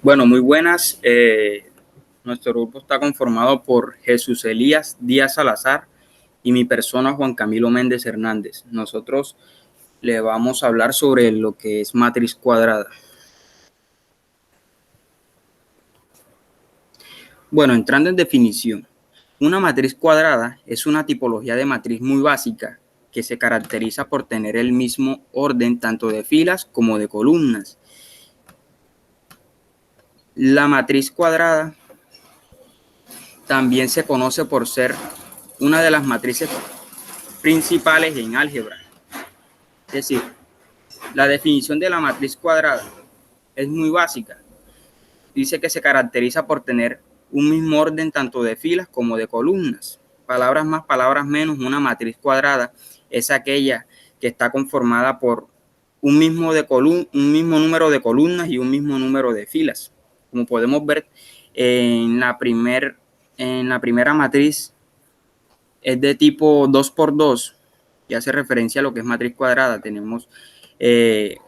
Bueno, muy buenas. Nuestro grupo está conformado por Jesús Elías Díaz Salazar y mi persona Juan Camilo Méndez Hernández. Nosotros le vamos a hablar sobre lo que es matriz cuadrada. Bueno, entrando en definición, una matriz cuadrada es una tipología de matriz muy básica que se caracteriza por tener el mismo orden tanto de filas como de columnas. La matriz cuadrada también se conoce por ser una de las matrices principales en álgebra. Es decir, la definición de la matriz cuadrada es muy básica. Dice que se caracteriza por tener un mismo orden tanto de filas como de columnas. Palabras más, palabras menos, una matriz cuadrada es aquella que está conformada por un mismo número de columnas y un mismo número de filas. Como podemos ver en la primera matriz es de tipo 2×2, y hace referencia a lo que es matriz cuadrada. Tenemos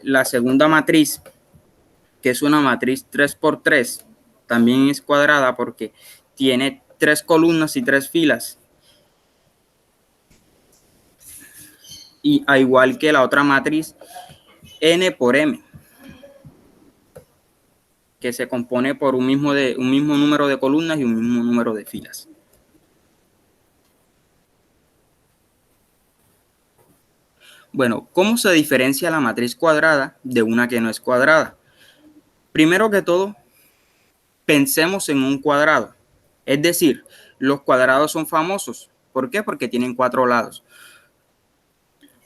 la segunda matriz, que es una matriz 3×3, también es cuadrada porque tiene 3 columnas y 3 filas. Y al igual que la otra matriz, n×m, que se compone por un mismo número de columnas y un mismo número de filas. Bueno, ¿cómo se diferencia la matriz cuadrada de una que no es cuadrada? Primero que todo, pensemos en un cuadrado. Es decir, los cuadrados son famosos. ¿Por qué? Porque tienen 4 lados.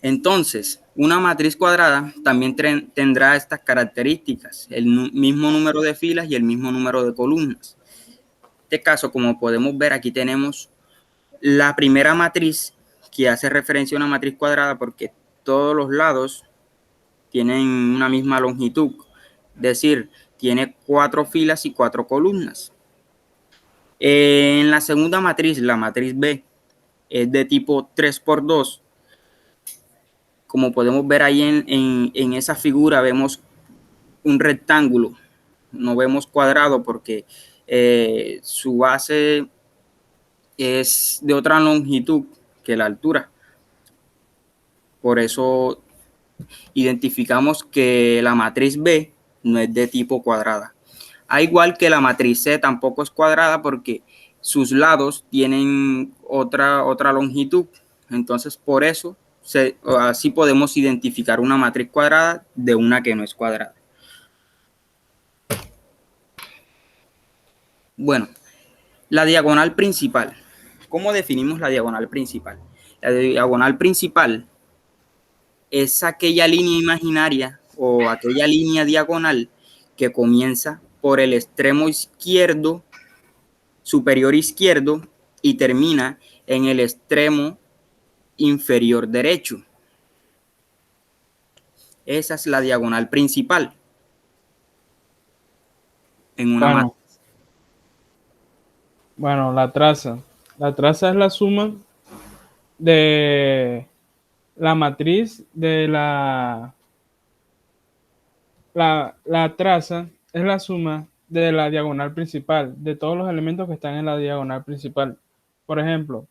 Entonces, una matriz cuadrada también tendrá estas características, el mismo número de filas y el mismo número de columnas. En este caso, como podemos ver, aquí tenemos la primera matriz, que hace referencia a una matriz cuadrada porque todos los lados tienen una misma longitud, es decir, tiene 4 filas y 4 columnas. En la segunda matriz, la matriz B, es de tipo 3×2. Como podemos ver ahí en esa figura, vemos un rectángulo, no vemos cuadrado porque su base es de otra longitud que la altura. Por eso identificamos que la matriz B no es de tipo cuadrada. Al igual que la matriz C tampoco es cuadrada porque sus lados tienen otra longitud. Entonces, por eso, así podemos identificar una matriz cuadrada de una que no es cuadrada. Bueno, la diagonal principal. ¿Cómo definimos la diagonal principal? La diagonal principal es aquella línea imaginaria o aquella línea diagonal que comienza por el extremo izquierdo, superior izquierdo, y termina en el extremo inferior derecho. Esa es la diagonal principal en una matriz. Bueno, la traza. La traza es la suma de la matriz de la traza es la suma de la diagonal principal, de todos los elementos que están en la diagonal principal. Por ejemplo,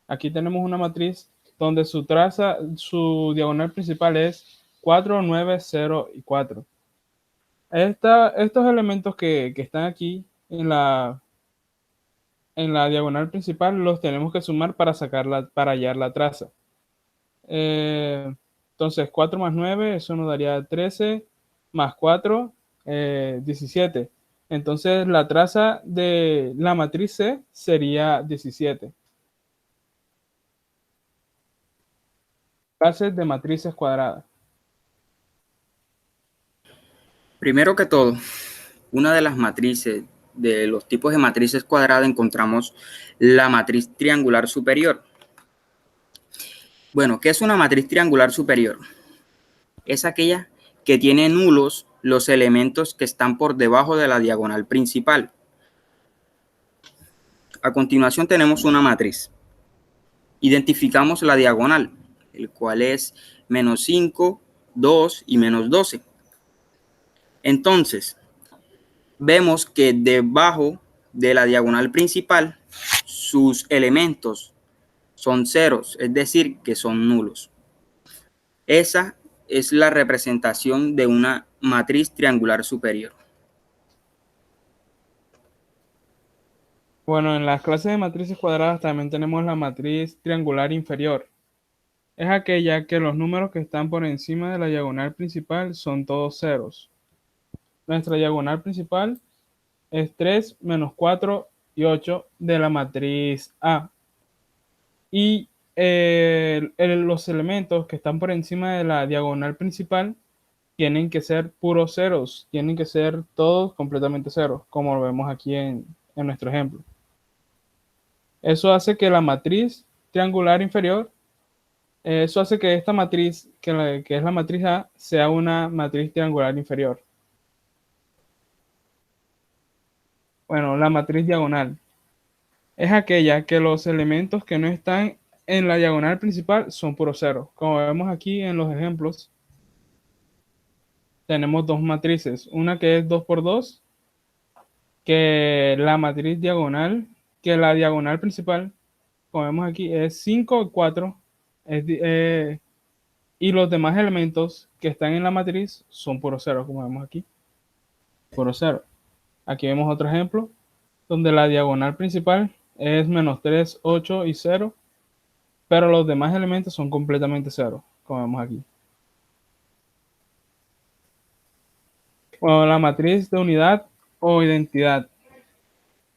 aquí tenemos una matriz donde su diagonal principal es 4, 9, 0 y 4. Estos elementos que están aquí en la diagonal principal los tenemos que sumar para hallar la traza. Entonces, 4 más 9, eso nos daría 13, más 4, 17. Entonces, la traza de la matriz C sería 17. Clases de matrices cuadradas. Primero que todo, una de las matrices, de los tipos de matrices cuadradas, encontramos la matriz triangular superior. Bueno, ¿qué es una matriz triangular superior? Es aquella que tiene nulos los elementos que están por debajo de la diagonal principal. A continuación tenemos una matriz. Identificamos la diagonal, el cual es -5, 2 y -12. Entonces, vemos que debajo de la diagonal principal, sus elementos son ceros, es decir, que son nulos. Esa es la representación de una matriz triangular superior. Bueno, en las clases de matrices cuadradas también tenemos la matriz triangular inferior. Es aquella que los números que están por encima de la diagonal principal son todos ceros. Nuestra diagonal principal es 3, menos 4 y 8 de la matriz A. Y los elementos que están por encima de la diagonal principal tienen que ser puros ceros, tienen que ser todos completamente ceros, como lo vemos aquí en nuestro ejemplo. Eso hace que la matriz triangular inferior, eso hace que esta matriz, que es la matriz A, sea una matriz triangular inferior. Bueno, la matriz diagonal es aquella que los elementos que no están en la diagonal principal son puros ceros. Como vemos aquí en los ejemplos, tenemos dos matrices. Una que es 2 por 2, que la matriz diagonal, que la diagonal principal, como vemos aquí, es 5 y 4. Y los demás elementos que están en la matriz son puros ceros, como vemos aquí. Puro cero. Aquí vemos otro ejemplo, donde la diagonal principal es menos 3, 8 y 0. Pero los demás elementos son completamente cero, como vemos aquí. Bueno, la matriz de unidad o identidad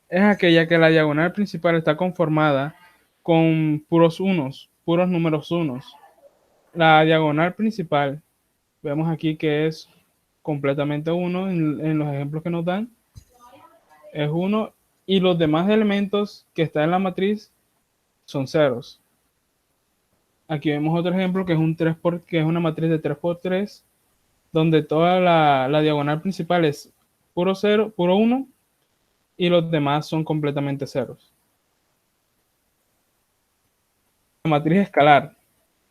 es aquella que la diagonal principal está conformada con puros unos, puros números unos. La diagonal principal, vemos aquí que es completamente 1 en los ejemplos que nos dan. Es 1 y los demás elementos que están en la matriz son ceros. Aquí vemos otro ejemplo que es que es una matriz de 3 por 3, donde toda la diagonal principal es puro 0, puro 1, y los demás son completamente ceros. La matriz escalar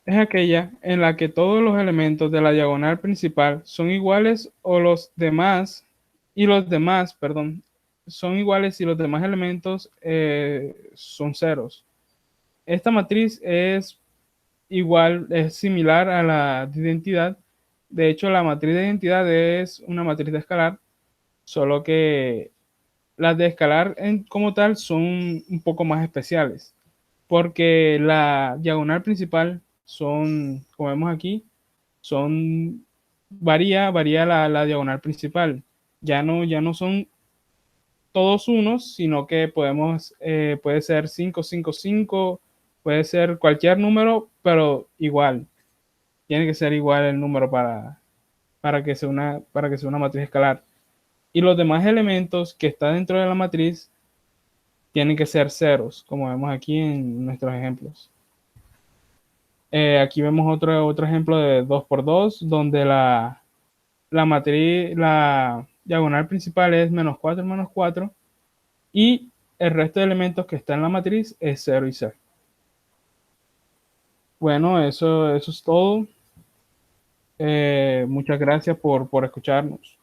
es aquella en la que todos los elementos de la diagonal principal son iguales o son iguales y los demás elementos son ceros. Esta matriz es igual, es similar a la de identidad. De hecho, la matriz de identidad es una matriz de escalar, solo que las de escalar como tal son un poco más especiales, porque la diagonal principal son, como vemos aquí, varía la diagonal principal. Ya no son todos unos, sino que puede ser 5, 5, 5, puede ser cualquier número, pero igual. Tiene que ser igual el número para que sea una matriz escalar. Y los demás elementos que están dentro de la matriz tienen que ser ceros, como vemos aquí en nuestros ejemplos. Aquí vemos otro ejemplo de 2 por 2, donde la diagonal principal es menos 4 menos 4, y el resto de elementos que están en la matriz es 0 y 0. Bueno, eso es todo. Muchas gracias por escucharnos.